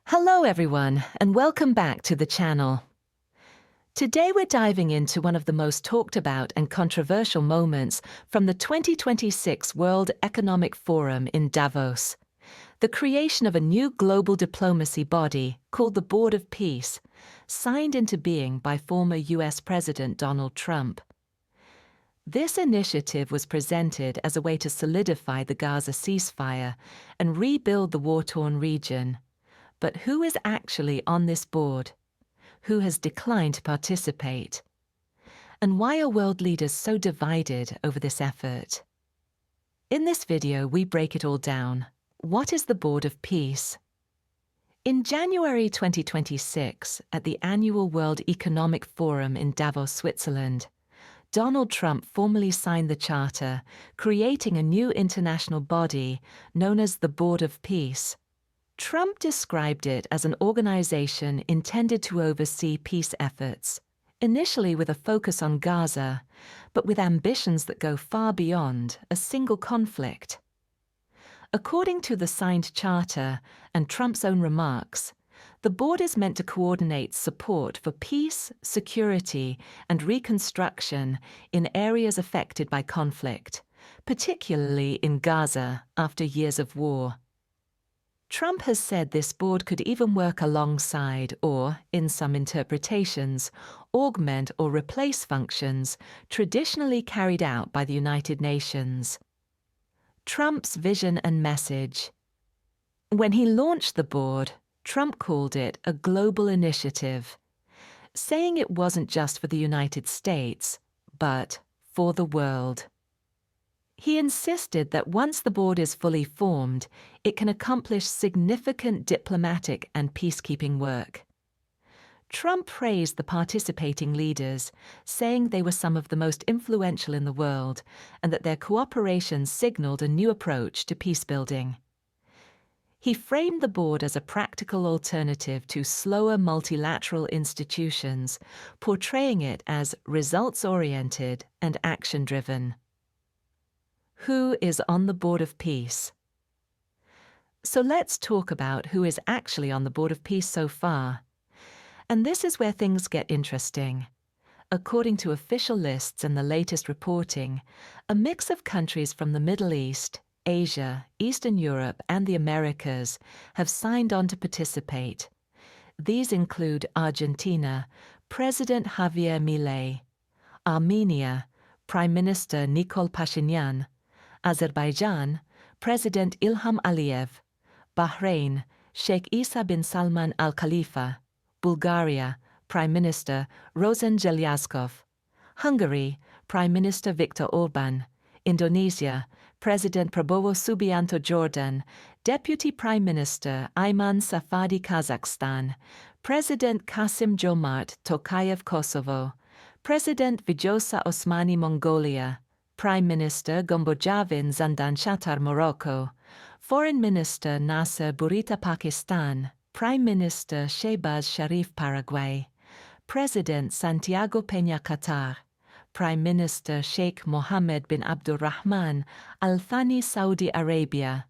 Hello everyone, and welcome back to the channel. Today we're diving into one of the most talked about and controversial moments from the 2026 World Economic Forum in Davos, the creation of a new global diplomacy body called the Board of Peace, signed into being by former US President Donald Trump. This initiative was presented as a way to solidify the Gaza ceasefire and rebuild the war-torn region. But who is actually on this board? Who has declined to participate? And why are world leaders so divided over this effort? In this video, we break it all down. What is the Board of Peace? In January 2026, at the annual World Economic Forum in Davos, Switzerland, Donald Trump formally signed the charter, creating a new international body known as the Board of Peace. Trump described it as an organization intended to oversee peace efforts, initially with a focus on Gaza, but with ambitions that go far beyond a single conflict. According to the signed charter and Trump's own remarks, the board is meant to coordinate support for peace, security, and reconstruction in areas affected by conflict, particularly in Gaza after years of war. Trump has said this board could even work alongside or, in some interpretations, augment or replace functions traditionally carried out by the United Nations. Trump's vision and message. When he launched the board, Trump called it a global initiative, saying it wasn't just for the United States, but for the world. He insisted that once the board is fully formed, it can accomplish significant diplomatic and peacekeeping work. Trump praised the participating leaders, saying they were some of the most influential in the world and that their cooperation signaled a new approach to peacebuilding. He framed the board as a practical alternative to slower multilateral institutions, portraying it as results-oriented and action-driven. Who is on the Board of Peace? So let's talk about who is actually on the Board of Peace so far. And this is where things get interesting. According to official lists and the latest reporting, a mix of countries from the Middle East, Asia, Eastern Europe, and the Americas have signed on to participate. These include Argentina, President Javier Milei; Armenia, Prime Minister Nikol Pashinyan; Azerbaijan, President Ilham Aliyev; Bahrain, Sheikh Isa bin Salman Al Khalifa; Bulgaria, Prime Minister Rosen Jelyaskov; Hungary, Prime Minister Viktor Orban; Indonesia, President Prabowo Subianto Jordan; Deputy Prime Minister Ayman Safadi Kazakhstan; President Kasim Jomart Tokayev Kosovo; President Vjosa Osmani Mongolia; Prime Minister Gombojavin Zandan Shatar Morocco; Foreign Minister Nasser Bourita Pakistan; Prime Minister Shehbaz Sharif Paraguay; President Santiago Peña Qatar; Prime Minister Sheikh Mohammed bin Abdulrahman Al Thani Saudi Arabia;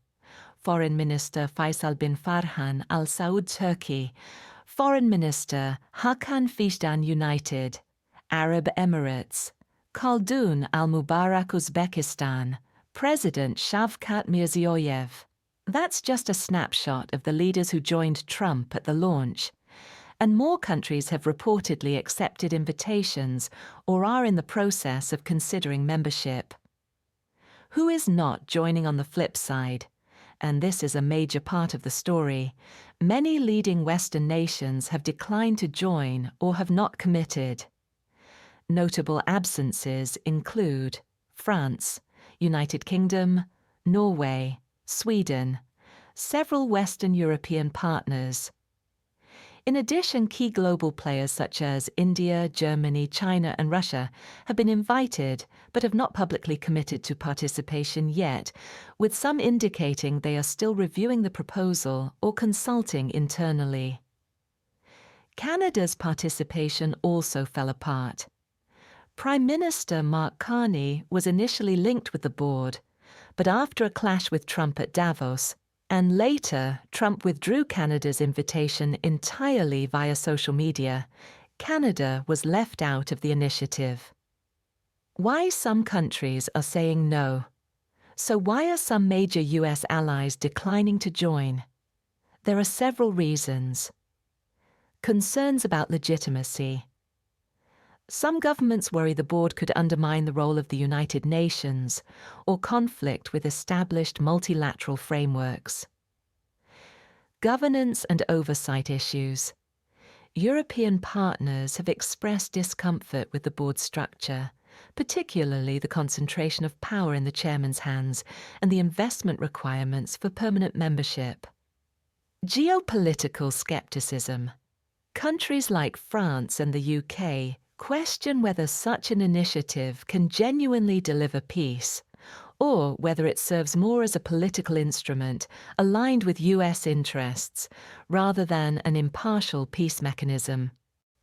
Foreign Minister Faisal bin Farhan Al Saud Turkey; Foreign Minister Hakan Fidan United; Arab Emirates; Khaldun Al Mubarak Uzbekistan; President Shavkat Mirziyoyev. That's just a snapshot of the leaders who joined Trump at the launch. And more countries have reportedly accepted invitations or are in the process of considering membership. Who is not joining on the flip side? And this is a major part of the story. Many leading Western nations have declined to join or have not committed. Notable absences include France, United Kingdom, Norway, Sweden, several Western European partners. In addition, key global players such as India, Germany, China, and Russia have been invited but have not publicly committed to participation yet, with some indicating they are still reviewing the proposal or consulting internally. Canada's participation also fell apart. Prime Minister Mark Carney was initially linked with the board, but after a clash with Trump at Davos, And later, Trump withdrew Canada's invitation entirely via social media. Canada was left out of the initiative. Why some countries are saying no. So why are some major US allies declining to join? There are several reasons. Concerns about legitimacy. Some governments worry the board could undermine the role of the United Nations or conflict with established multilateral frameworks. Governance and oversight issues. European partners have expressed discomfort with the board structure, particularly the concentration of power in the chairman's hands and the investment requirements for permanent membership. Geopolitical skepticism. Countries like France and the UK question whether such an initiative can genuinely deliver peace, or whether it serves more as a political instrument aligned with US interests rather than an impartial peace mechanism.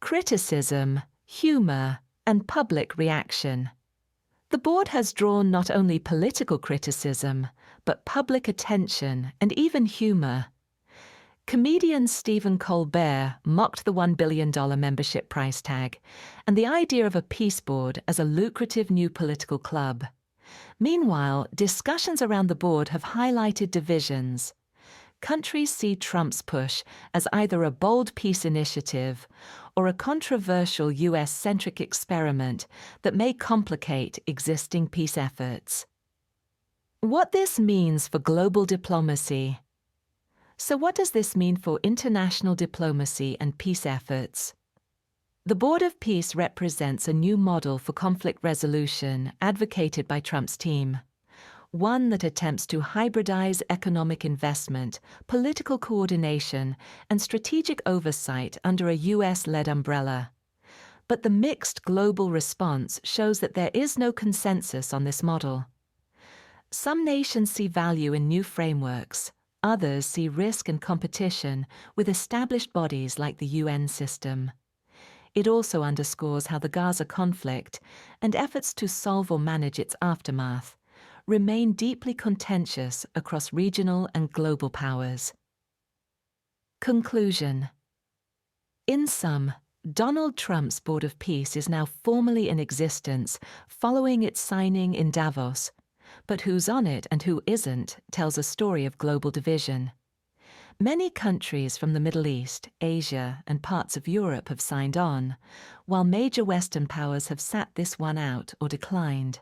Criticism, humor, and public reaction. The board has drawn not only political criticism, but public attention and even humor. Comedian Stephen Colbert mocked the $1 billion membership price tag and the idea of a peace board as a lucrative new political club. Meanwhile, discussions around the board have highlighted divisions. Countries see Trump's push as either a bold peace initiative or a controversial US-centric experiment that may complicate existing peace efforts. What this means for global diplomacy. So what does this mean for international diplomacy and peace efforts? The Board of Peace represents a new model for conflict resolution advocated by Trump's team, one that attempts to hybridize economic investment, political coordination, and strategic oversight under a US-led umbrella. But the mixed global response shows that there is no consensus on this model. Some nations see value in new frameworks. Others see risk and competition with established bodies like the UN system. It also underscores how the Gaza conflict, and efforts to solve or manage its aftermath, remain deeply contentious across regional and global powers. Conclusion. In sum, Donald Trump's Board of Peace is now formally in existence following its signing in Davos, but who's on it and who isn't tells a story of global division. Many countries from the Middle East, Asia, and parts of Europe have signed on, while major Western powers have sat this one out or declined.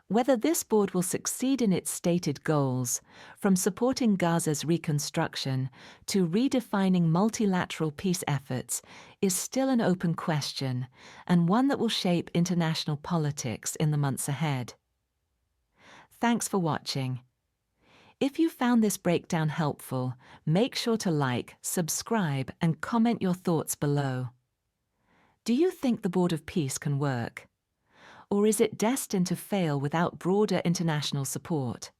Whether this board will succeed in its stated goals, from supporting Gaza's reconstruction to redefining multilateral peace efforts, is still an open question, and one that will shape international politics in the months ahead. Thanks for watching. If you found this breakdown helpful, make sure to like, subscribe, and comment your thoughts below. Do you think the Board of Peace can work? Or is it destined to fail without broader international support?